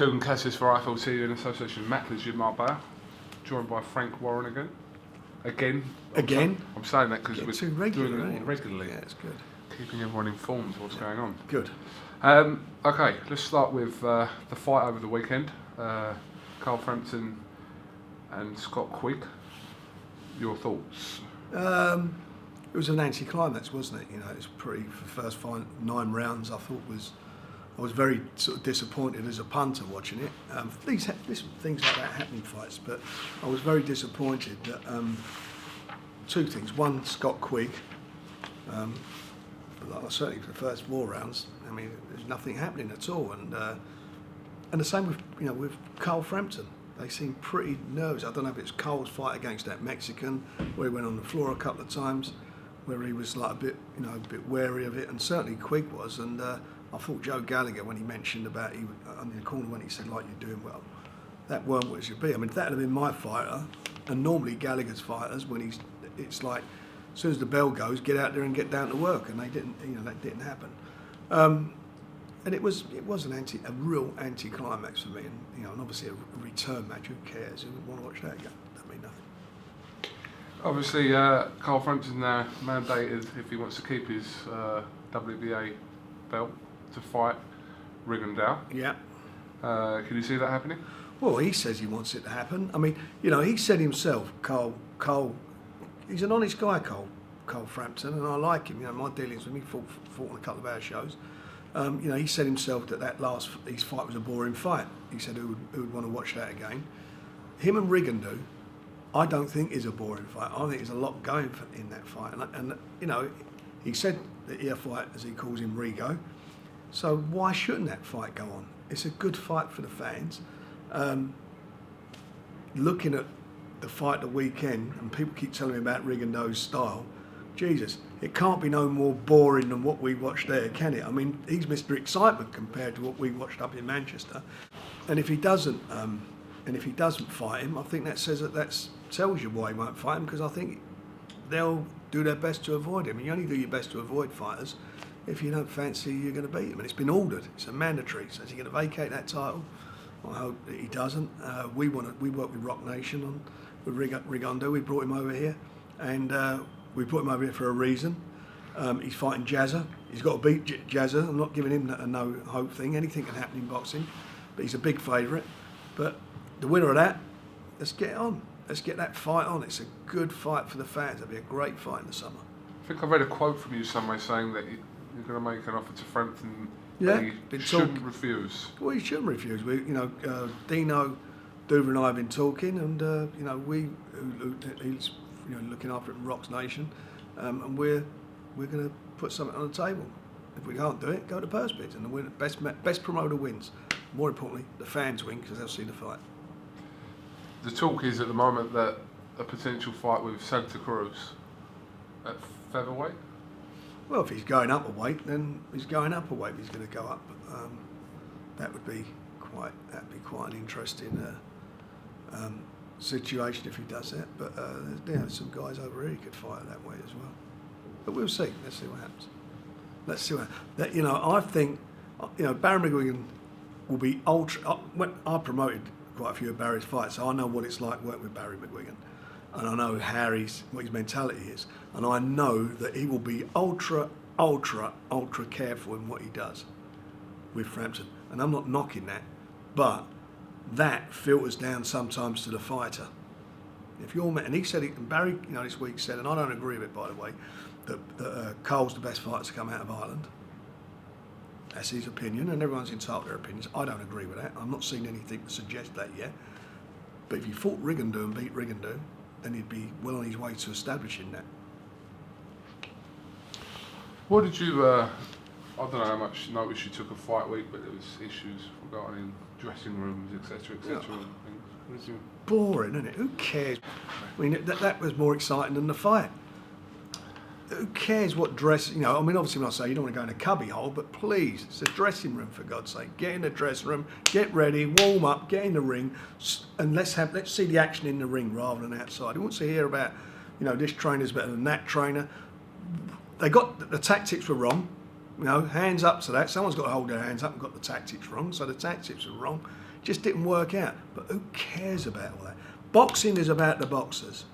KUGAN CASSIUS for IFLT in association with Mackler's Gym Marbella, joined by Frank Warren again. I'm saying that because we're too doing it regularly. Yeah, it's good. Keeping everyone informed of what's going on. Good. Okay, let's start with the fight over the weekend. Carl Frampton and Scott Quigg. Your thoughts? It was an anti-climax, wasn't it? You know, it was pretty, for the first 9 rounds, I was very sort of disappointed as a punter watching it. Things like that happen in fights, but I was very disappointed that 2 things. One, Scott Quigg, certainly for the first 4 rounds, I mean, there's nothing happening at all, and the same with Carl Frampton. They seemed pretty nervous. I don't know if it's Carl's fight against that Mexican, where he went on the floor a couple of times, where he was like a bit wary of it, and certainly Quigg was. And I thought Joe Gallagher, when he mentioned about he on the corner when he said like you're doing well, that weren't what it should be. I mean, if that had been my fighter, and normally Gallagher's fighters, when it's like as soon as the bell goes, get out there and get down to work, and they didn't. That didn't happen. And it was a real anti-climax for me, and and obviously a return match. Who cares? Who would want to watch that again? That mean nothing. Obviously, Carl Frampton now mandated, if he wants to keep his WBA belt, to fight Rigo. Yeah. Can you see that happening? Well, he says he wants it to happen. I mean, he said himself, Carl, he's an honest guy, Carl Frampton, and I like him. My dealings with him, he fought on a couple of our shows. He said himself that his fight was a boring fight. He said who would want to watch that again. Him and Rigo, I don't think is a boring fight. I think there's a lot going in that fight. And he said that he'll fight, as he calls him, Rigo. So why shouldn't that fight go on? It's a good fight for the fans. Looking at the fight the weekend, and people keep telling me about Rigondeaux's style, Jesus, it can't be no more boring than what we watched there, can it? I mean, he's Mr. Excitement compared to what we watched up in Manchester. And if he doesn't fight him, I think that tells you why he won't fight him, because I think they'll do their best to avoid him. And you only do your best to avoid fighters if you don't fancy you're going to beat him. And it's been ordered. It's a mandatory. So is he going to vacate that title? I hope that he doesn't. We work with BoxNation with Rigondeaux. We brought him over here, and we brought him over here for a reason. He's fighting Jazza. He's got to beat Jazza. I'm not giving him a no hope thing. Anything can happen in boxing, but he's a big favourite. But the winner of that, let's get it on. Let's get that fight on. It's a good fight for the fans. It'll be a great fight in the summer. I think I read a quote from you somewhere saying that you're going to make an offer to Frampton. Yeah, he shouldn't refuse. Well, he shouldn't refuse. Dino, Duver and I have been talking, and he's looking after it in BoxNation, and we're going to put something on the table. If we can't do it, go to purse bids, and the best promoter wins. More importantly, the fans win because they'll see the fight. The talk is at the moment that a potential fight with Santa Cruz at featherweight. Well, if he's going up a weight, then he's going up a weight. If he's going to go up, that'd be quite an interesting situation if he does that. But there's some guys over here who could fight that way as well. But we'll see. Let's see what happens. I think Barry McGuigan will be ultra. I promoted quite a few of Barry's fights, so I know what it's like working with Barry McGuigan, and I know what his mentality is, and I know that he will be ultra careful in what he does with Frampton. And I'm not knocking that, but that filters down sometimes to the fighter. If you're, and he said it, and Barry, this week said, and I don't agree with it, by the way, that Carl's the best fighter to come out of Ireland. That's his opinion, and everyone's entitled to their opinions. I don't agree with that. I've not seen anything to suggest that yet. But if he fought Rigondeaux and beat Rigondeaux, then he'd be well on his way to establishing that. What did you, I don't know how much notice you took of fight week, but there was issues regarding dressing rooms, etc., etc. Yeah. Boring, isn't it? Who cares? I mean, that was more exciting than the fight. Who cares what dress, obviously when I say you don't want to go in a cubby hole, but please, it's a dressing room for God's sake. Get in the dressing room, get ready, warm up, get in the ring, and let's see the action in the ring rather than outside. Who wants to hear about, this trainer's better than that trainer? The tactics were wrong, hands up to that. Someone's got to hold their hands up and got the tactics wrong, so the tactics are wrong. Just didn't work out. But who cares about all that? Boxing is about the boxers.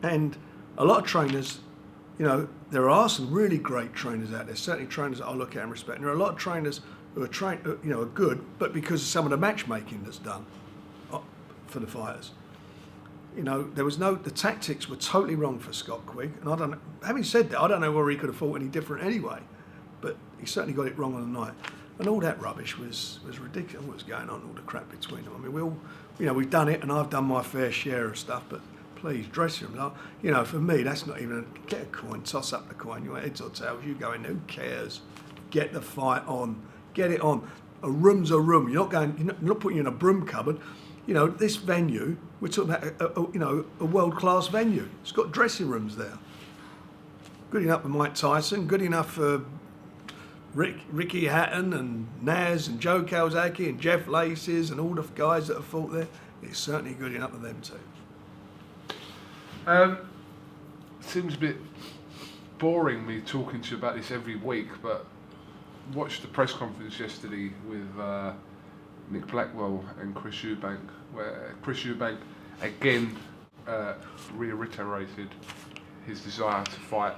And a lot of trainers, you know, there are some really great trainers out there, certainly trainers that I look at and respect. And there are a lot of trainers who are are good, but because of some of the matchmaking that's done for the fighters. You know, the tactics were totally wrong for Scott Quigg. And having said that, I don't know whether he could have fought any different anyway, but he certainly got it wrong on the night. And all that rubbish was ridiculous. What was going on, all the crap between them. I mean, we've done it, and I've done my fair share of stuff, but please, dressing rooms. You know, for me, that's not even get a coin, toss up the coin. You want heads or tails, you go in. Who cares? Get the fight on. Get it on. A room's a room. You're not putting you in a broom cupboard. You know, this venue, we're talking about a world-class venue. It's got dressing rooms there. Good enough for Mike Tyson. Good enough for Ricky Hatton and Naz and Joe Calzaghe and Jeff Laces and all the guys that have fought there. It's certainly good enough for them too. Seems a bit boring me talking to you about this every week, but watched the press conference yesterday with Nick Blackwell and Chris Eubank, where Chris Eubank again reiterated his desire to fight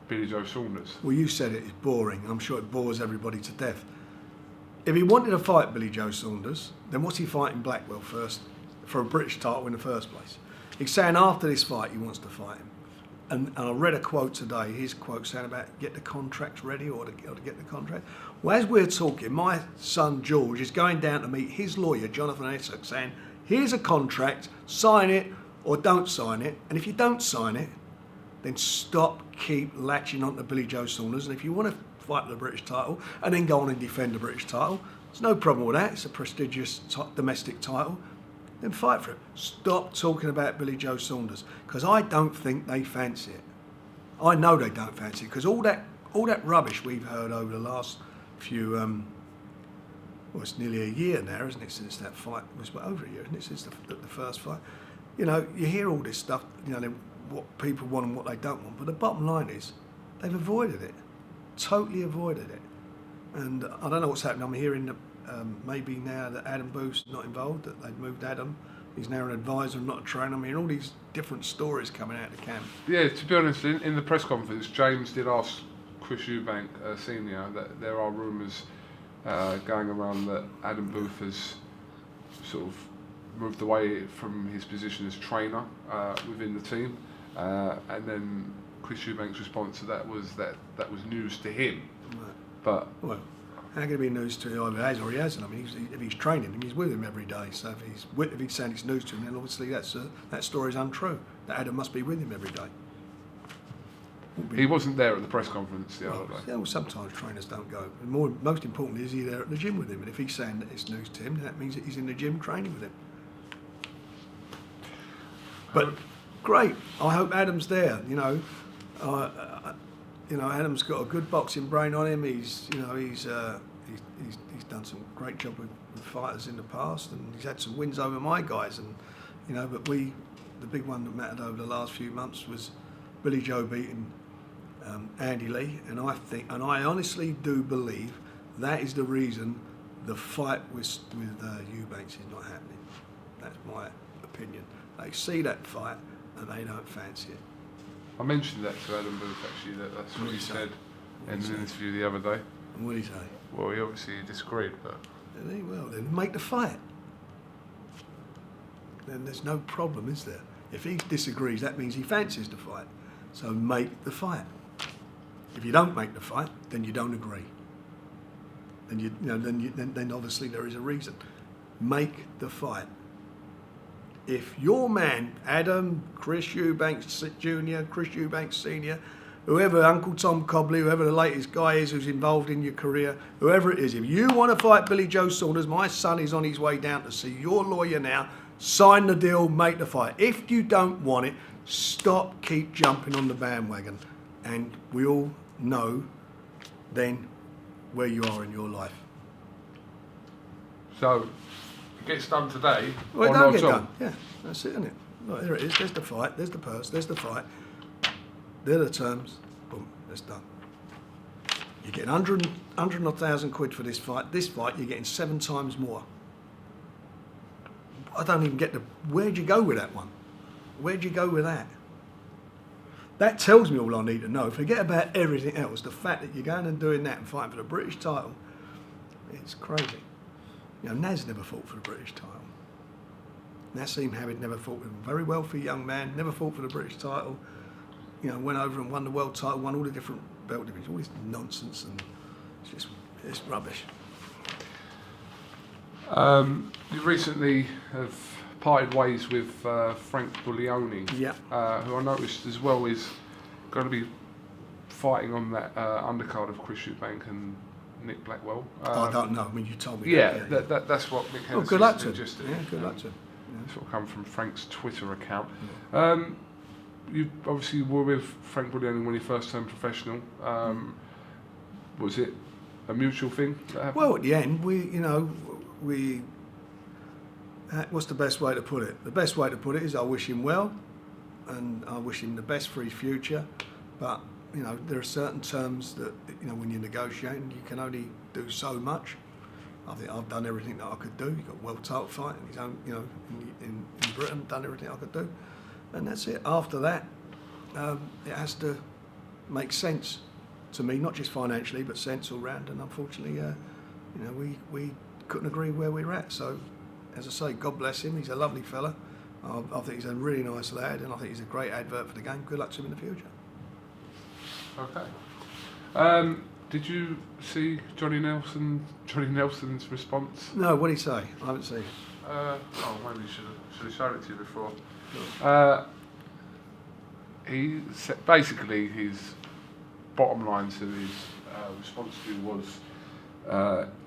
Billy Joe Saunders. Well, you said it's boring. I'm sure it bores everybody to death. If he wanted to fight Billy Joe Saunders, then what's he fighting Blackwell first for a British title in the first place? He's saying after this fight he wants to fight him. And I read a quote today, his quote saying about get the contracts ready or to get the contract. Well, as we're talking, my son George is going down to meet his lawyer, Jonathan Essex, saying, here's a contract, sign it or don't sign it. And if you don't sign it, then keep latching on to Billy Joe Saunders. And if you want to fight for the British title and then go on and defend the British title, there's no problem with that. It's a prestigious domestic title. Then fight for it. Stop talking about Billy Joe Saunders, because I don't think they fancy it. I know they don't fancy it, because all that rubbish we've heard over the last few, well, it's nearly a year now, isn't it, since that fight? It was over a year, isn't it, since the first fight? You know, you hear all this stuff, you know, what people want and what they don't want, but the bottom line is they've avoided it, totally avoided it. And I don't know what's happening. I'm hearing that maybe now that Adam Booth's not involved, that they've moved Adam. He's now an advisor and not a trainer. I mean, all these different stories coming out of the camp. Yeah, to be honest, in the press conference, James did ask Chris Eubank Senior that there are rumours going around that Adam Booth has sort of moved away from his position as trainer within the team, and then Chris Eubank's response to that was that was news to him. Right. But well, how can it be news to him? Either has or he hasn't. I mean, if he's training him, he's with him every day. So if he's saying it's news to him, then obviously that story is untrue. That Adam must be with him every day. He wasn't there at the press conference the other day. Yeah, well, sometimes trainers don't go. And most importantly, is he there at the gym with him? And if he's saying that it's news to him, that means that he's in the gym training with him. But great. I hope Adam's there. You know, Adam's got a good boxing brain on him. He's done some great job with fighters in the past, and he's had some wins over my guys. And you know, but the big one that mattered over the last few months was Billy Joe beating Andy Lee, and I honestly do believe that is the reason the fight with Eubanks is not happening. That's my opinion. They see that fight and they don't fancy it. I mentioned that to Adam Booth actually, that's what he said in an interview the other day. And what did he say? Well, he obviously disagreed, but... Well, then make the fight. Then there's no problem, is there? If he disagrees, that means he fancies the fight. So make the fight. If you don't make the fight, then you don't agree. Then obviously there is a reason. Make the fight. If your man, Adam, Chris Eubanks Jr., Chris Eubanks Senior, whoever, Uncle Tom Cobley, whoever the latest guy is who's involved in your career, whoever it is, if you want to fight Billy Joe Saunders, my son is on his way down to see your lawyer now, sign the deal, make the fight. If you don't want it, keep jumping on the bandwagon. And we all know then where you are in your life. So, it gets done today. Well, it don't get done. Yeah, that's it, isn't it? Right, there it is. There's the fight. There's the purse. There's the fight. There are the terms. Boom. It's done. You're getting 100,000 quid for this fight. This fight, you're getting 7 times more. I don't even get the... Where'd you go with that one? Where'd you go with that? That tells me all I need to know. Forget about everything else. The fact that you're going and doing that and fighting for the British title, it's crazy. You know, Naz never fought for the British title. Nassim Hamid never fought with him. Very wealthy young man, never fought for the British title. You know, went over and won the world title, won all the different belt divisions. All this nonsense, and it's rubbish. You recently have parted ways with Frank Buglioni, Yeah. who I noticed as well is going to be fighting on that undercard of Chris Eubank and Nick Blackwell. I don't know. I mean, you told me. Yeah, that's what Nick Hennessy good luck to him. suggested. Yeah, good luck to him. That's what come from Frank's Twitter account. Yeah. You obviously were with Frank Buglioni when he first turned professional. Was it a mutual thing that happened? Well, at the end, what's the best way to put it? The best way to put it is I wish him well, and I wish him the best for his future. But you know, there are certain terms that when you're negotiating, you can only do so much. I think I've done everything that I could do. He got a world title fight in his own, in Britain, done everything I could do, and that's it. After that, it has to make sense to me, not just financially, but sense all round. And unfortunately, we couldn't agree where we were at. So, as I say, God bless him. He's a lovely fella. I think he's a really nice lad, and I think he's a great advert for the game. Good luck to him in the future. Okay. Did you see Johnny Nelson's response? No, what did he say? I haven't seen it. Maybe you should have shown it to you before. Sure. He said, basically his bottom line to his response to you was,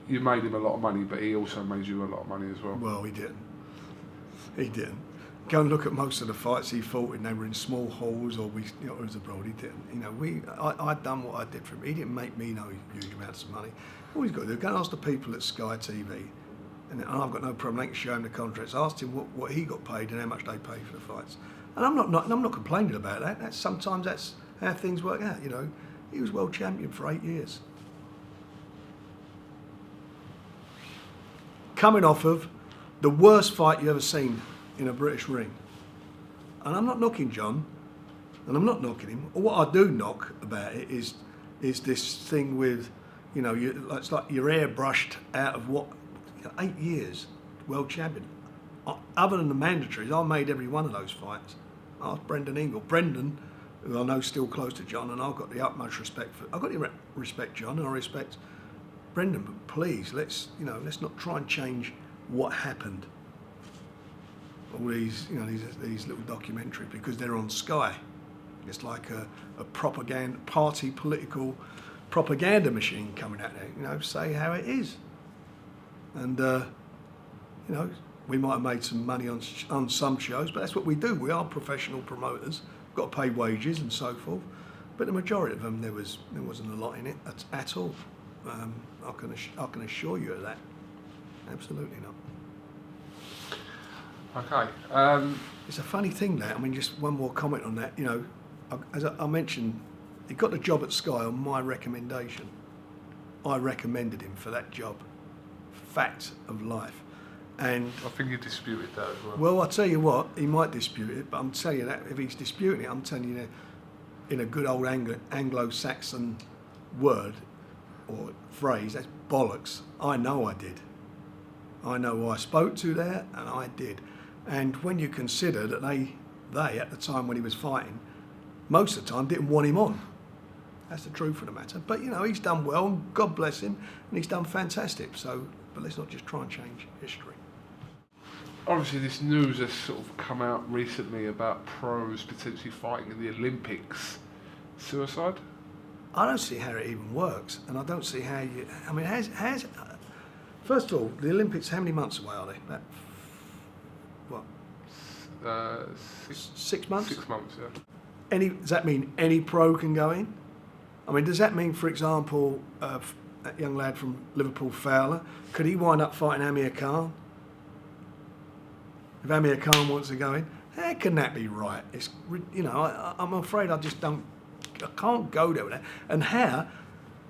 you made him a lot of money, but he also made you a lot of money as well. Well, he didn't. He didn't. Go and look at most of the fights he fought in. They were in small halls, or it was abroad. He didn't. I'd done what I did for him. He didn't make me no huge amounts of money. All he's got to do, go and ask the people at Sky TV, and I've got no problem. They can show him the contracts. Asked him what he got paid and how much they pay for the fights. And I'm not complaining about that. Sometimes that's how things work out. He was world champion for 8 years. Coming off of the worst fight you ever seen in a British ring. And I'm not knocking John, and I'm not knocking him. What I do knock about it is this thing with, it's like you're airbrushed out of 8 years, world champion. Other than the mandatories, I made every one of those fights. I asked Brendan Ingle. Brendan, who I know is still close to John, and I've got the utmost respect for. I've got the respect John, and I respect Brendan. But please, let's not try and change what happened. All these little documentaries, because they're on Sky. It's like a political propaganda machine coming out there. Say how it is. And we might have made some money on some shows, but that's what we do. We are professional promoters. We've got to pay wages and so forth. But the majority of them, there wasn't a lot in it at all. I can assure you of that. Absolutely not. Okay. It's a funny thing, that. I mean, just one more comment on that. As I mentioned, he got the job at Sky on my recommendation. I recommended him for that job. Fact of life. And I think you disputed that as well. Well, I tell you what, he might dispute it, but I'm telling you that if he's disputing it, I'm telling you that in a good old Anglo-Saxon word or phrase, that's bollocks. I know I did. I know who I spoke to there, and I did. And when you consider that they at the time when he was fighting, most of the time didn't want him on. That's the truth of the matter. But he's done well, and God bless him, and he's done fantastic. So, but let's not just try and change history. Obviously, this news has sort of come out recently about pros potentially fighting in the Olympics. Suicide? I don't see how it even works, and I don't see how you. I mean, first of all, the Olympics, how many months away are they? About, what? 6 months? 6 months, yeah. Does that mean any pro can go in? I mean, does that mean, for example, that young lad from Liverpool, Fowler, could he wind up fighting Amir Khan? If Amir Khan wants to go in, how can that be right? I'm afraid I can't go there with that. And how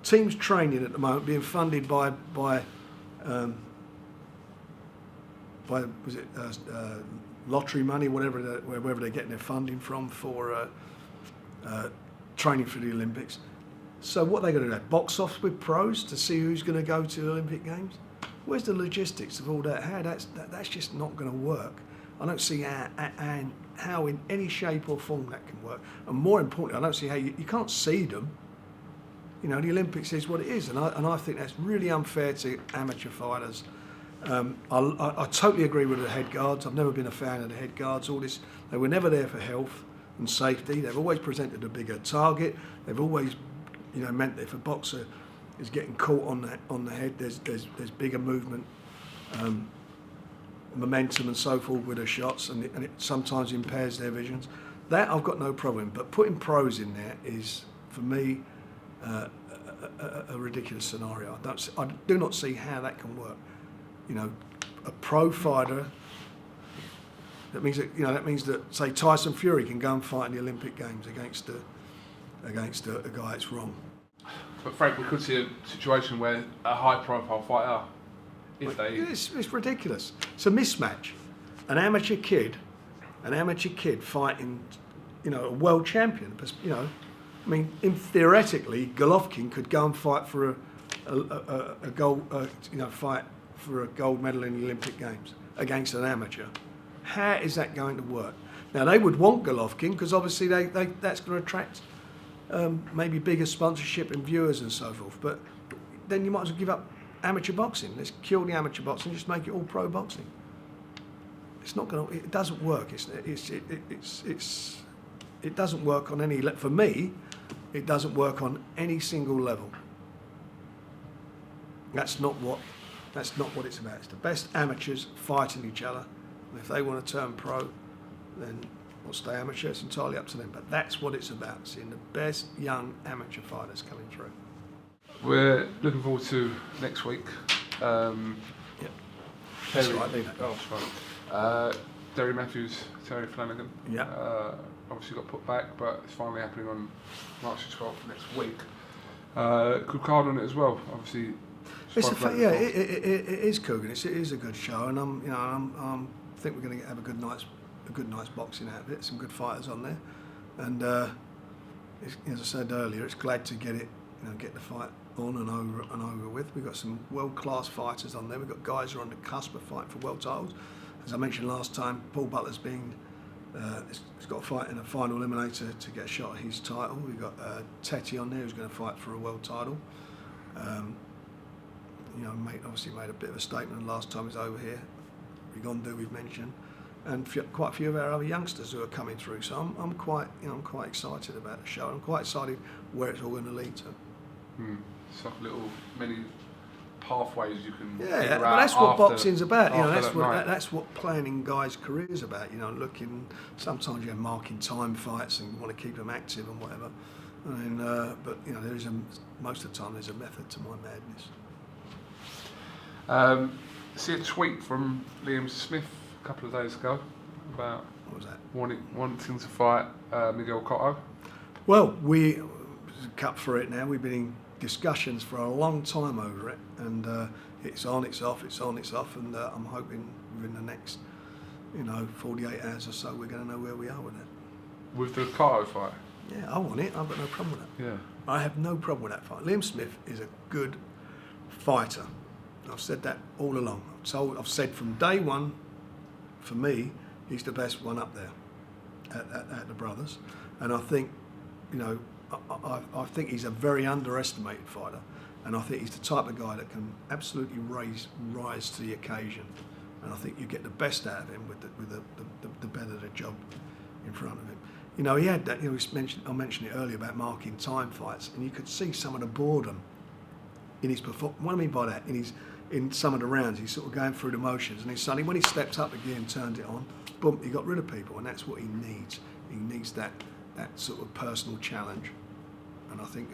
teams training at the moment being funded by was it lottery money, wherever they're getting their funding from for training for the Olympics. So what are they going to do? Box off with pros to see who's going to go to the Olympic Games? Where's the logistics of all that? How that's just not going to work. I don't see how in any shape or form that can work. And more importantly, I don't see how you can't see them. You know, the Olympics is what it is, and I think that's really unfair to amateur fighters. I totally agree with the head guards. I've never been a fan of the head guards. All this, they were never there for health and safety. They've always presented a bigger target. They've always, you know, meant that if a boxer is getting caught on the head, there's bigger movement, momentum and so forth with the shots, and it sometimes impairs their visions. That I've got no problem. But putting pros in there is, for me, a ridiculous scenario. I do not see how that can work. You know, a pro fighter. That means that say Tyson Fury can go and fight in the Olympic Games against a guy that's wrong. But Frank, we could see a situation where a high-profile fighter, it's ridiculous. It's a mismatch. An amateur kid fighting, you know, a world champion. You know, I mean, theoretically, Golovkin could go and fight for a gold, fight for a gold medal in the Olympic Games against an amateur. How is that going to work? Now, they would want Golovkin because obviously that's going to attract maybe bigger sponsorship and viewers and so forth. But then you might as well give up amateur boxing. Let's kill the amateur boxing and just make it all pro boxing. It's not going to. It doesn't work. It doesn't work on any. For me, it doesn't work on any single level. That's not what it's about. It's the best amateurs fighting each other. And if they want to turn pro, then we'll stay amateur. It's entirely up to them. But that's what it's about, seeing the best young amateur fighters coming through. We're looking forward to next week. Yeah. That's right, Lena. Oh, sorry. Derry Matthews, Terry Flanagan. Yeah. Obviously got put back, but it's finally happening on March the 12th next week. Good card on it as well, obviously. It is KUGAN. It is a good show, and I think we're going to have a good night's boxing out of it. Some good fighters on there, and as I said earlier, it's glad to get the fight on and over with. We've got some world-class fighters on there. We've got guys who are on the cusp of fighting for world titles. As I mentioned last time, Paul Butler's he's got a fight in a final eliminator to get a shot at his title. We've got Teti on there who's going to fight for a world title. Obviously made a bit of a statement last time he was over here. Rigo we've mentioned, and quite a few of our other youngsters who are coming through. So I'm quite excited about the show. I'm quite excited where it's all going to lead to. It's like little many pathways you can. Yeah, but that's what boxing's about. That's what planning guys' careers about. You know, sometimes you're marking time fights and you want to keep them active and whatever. But you know, most of the time there's a method to my madness. See a tweet from Liam Smith a couple of days ago about what was that? Wanting to fight Miguel Cotto. Well, we cut for it now. We've been in discussions for a long time over it, and it's on, it's off, and I'm hoping within the next 48 hours or so we're going to know where we are with it. With the Cotto fight? Yeah, I want it. I've got no problem with that. Yeah. I have no problem with that fight. Liam Smith is a good fighter. I've said that all along. I've said from day one, for me, he's the best one up there at the Brothers, and I think, I think he's a very underestimated fighter, and I think he's the type of guy that can absolutely rise to the occasion, and I think you get the best out of him with the better the job in front of him. You know, he had that. I mentioned it earlier about marking time fights, and you could see some of the boredom in his performance. What I mean by that, in some of the rounds, he's sort of going through the motions, and then suddenly when he steps up again and turned it on, boom, he got rid of people, and that's what he needs. He needs that sort of personal challenge, and I think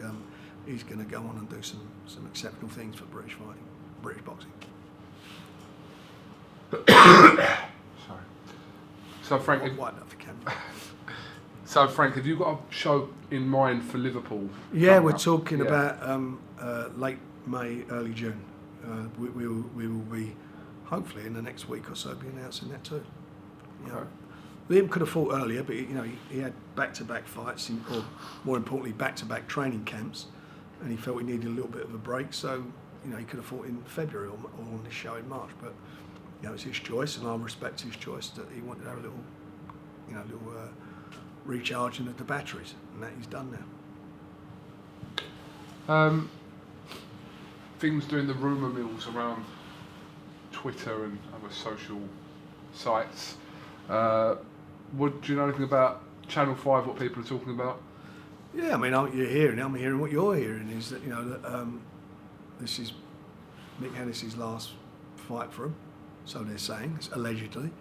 he's going to go on and do some exceptional things for British boxing. Sorry. So Frank, Widen up the camera. So Frank, have you got a show in mind for Liverpool? Yeah, coming we're up? talking Yeah. about late May, early June. We will be, hopefully in the next week or so, be announcing that too. You know, Okay. Liam could have fought earlier, but he had back-to-back fights, or more importantly, back-to-back training camps, and he felt he needed a little bit of a break. So he could have fought in February or on this show in March. But it's his choice, and I respect his choice that he wanted to have a little recharging of the batteries, and that he's done now. Things doing the rumour mills around Twitter and other social sites. Do you know anything about Channel 5, what people are talking about? Yeah, I mean, I'm hearing what you're hearing is that, that this is Mick Hennessy's last fight for him, so they're saying, it's allegedly.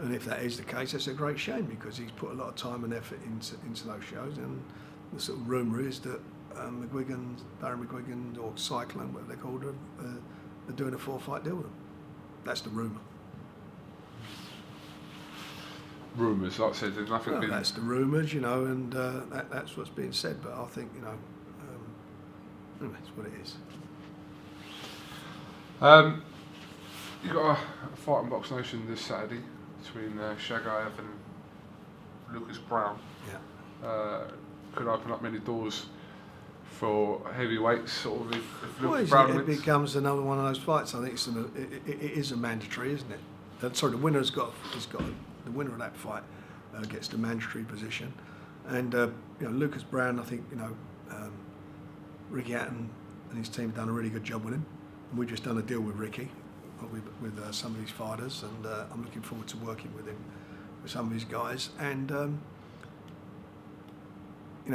And if that is the case, that's a great shame because he's put a lot of time and effort into those shows. And the sort of rumour is that Barry McGuigan or Cyclone, whatever they're called, are doing a 4-fight deal with him. That's the rumour. Rumours, like I said, there's nothing Well, been... that's the rumours, and that's what's being said. But I think, anyway, it's what it is. You've got a fight on BoxNation this Saturday between Shagayev and Lucas Brown. Yeah. Could open up many doors for heavyweights, sort of, if Well, Lucas Brown it wins. becomes another one of those fights. I think it is a mandatory, isn't it? Sorry, the winner's got the winner of that fight gets the mandatory position, and Lucas Brown. I think Ricky Hatton and his team have done a really good job with him. And we've just done a deal with Ricky, with some of these fighters, and I'm looking forward to working with him, with some of his guys. And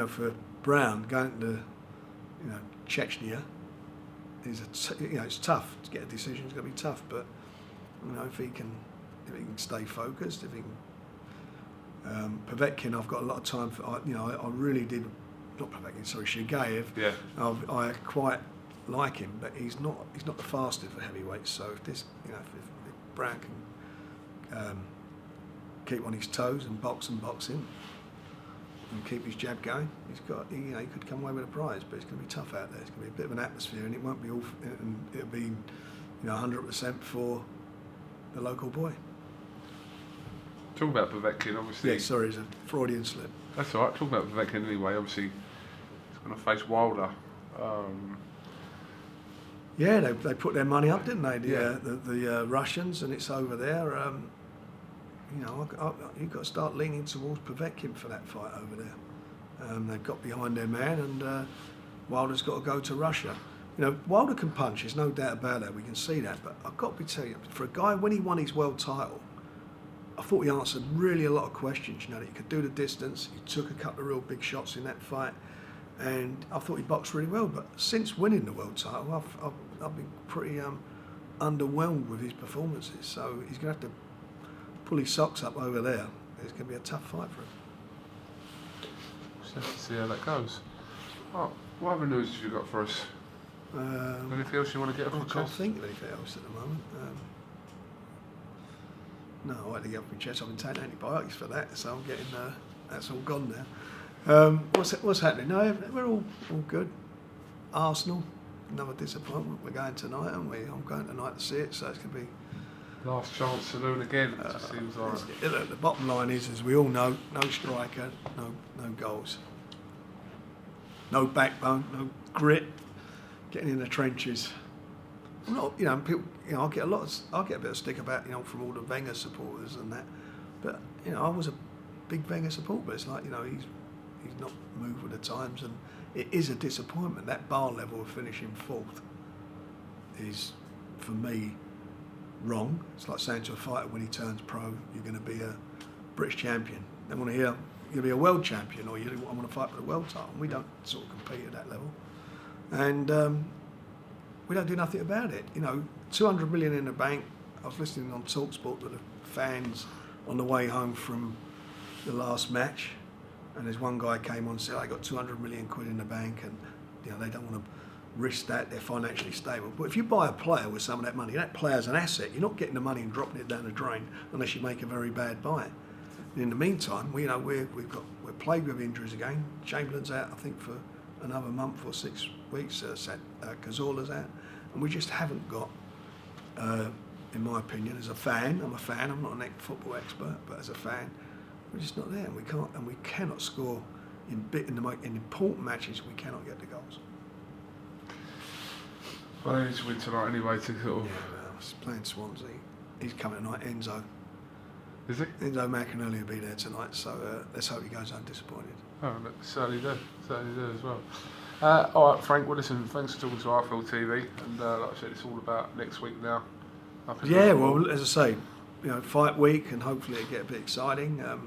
for Brown going to Chechnya is it's tough to get a decision. It's going to be tough, but if he can stay focused, if he can. Povetkin, I've got a lot of time for. I really did. Not Povetkin, sorry, Shagayev. Yeah. I quite like him, but he's not the fastest for heavyweights. So if Brown can keep on his toes and box in and keep his jab going, he could come away with a prize. But it's going to be tough out there. It's going to be a bit of an atmosphere, and it won't be all. And it'll be 100% for the local boy. Talking about Povetkin, obviously. Yeah, sorry, it's a Freudian slip. That's all right. Talking about Povetkin anyway. Obviously, he's going to face Wilder. Yeah, they put their money up, didn't they? Yeah. The Russians, and it's over there. You've got to start leaning towards Povetkin for that fight over there. They've got behind their man, and Wilder's got to go to Russia. Wilder can punch. There's no doubt about that. We can see that. But I've got to tell you, for a guy when he won his world title, I thought he answered really a lot of questions. That he could do the distance. He took a couple of real big shots in that fight. And I thought he boxed really well, but since winning the world title, I've been pretty underwhelmed with his performances. So he's going to have to pull his socks up over there. It's going to be a tough fight for him. Just have to see how that goes. Oh, what other news have you got for us? Anything else you want to get off I your can't chest? think of anything else at the moment. No, I had to get off my chest. I've been taking antibiotics for that, so I'm getting that's all gone now. What's happening? No, we're all good. Arsenal, another disappointment. We're going tonight, aren't we? I'm going tonight to see it, so it's going to be Last chance saloon again. It just seems like. Look, the bottom line is, as we all know, no striker, no goals, no backbone, no grit, getting in the trenches. I'm not, people, I get a bit of stick about, from all the Wenger supporters and that, but I was a big Wenger supporter. But it's like, he's not moved with the times, and it is a disappointment. That bar level of finishing fourth is, for me, wrong. It's like saying to a fighter when he turns pro, you're going to be a British champion. They want to hear you'll be a world champion, or I want to fight for the world title. And we don't sort of compete at that level, and we don't do nothing about it. 200 million in the bank. I was listening on TalkSport to the fans on the way home from the last match, and there's one guy came on and said, I got 200 million quid in the bank, and they don't want to risk that. They're financially stable. But if you buy a player with some of that money, that player's an asset. You're not getting the money and dropping it down the drain unless you make a very bad buy. And in the meantime, we're plagued with injuries again. Chamberlain's out, I think, for another month or 6 weeks. Cazorla's out, and we just haven't got. In my opinion, as a fan, I'm not an football expert, but as a fan, we're just not there, and we cannot score in important matches. We cannot get the goals. Well, they need to win tonight anyway to sort of. Yeah, well, he's playing Swansea. He's coming tonight. Enzo. Is he? Enzo McInerney will be there tonight, so let's hope he goes home disappointed. Oh, look, certainly do as well. All right, Frank. Well, listen, thanks for talking to RFL TV, and like I said, it's all about next week now. Yeah, well, as I say, fight week, and hopefully it'll get a bit exciting. There's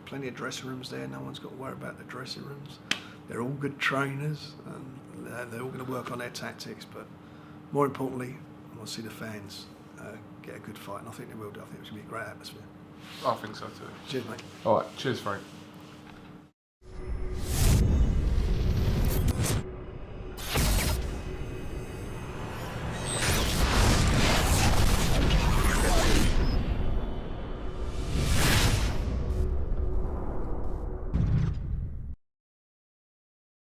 plenty of dressing rooms there. No one's got to worry about the dressing rooms. They're all good trainers, and they're all going to work on their tactics. But more importantly, I want to see the fans get a good fight, and I think they will do. I think it's going to be a great atmosphere. I think so too. Cheers, mate. All right, cheers, Frank.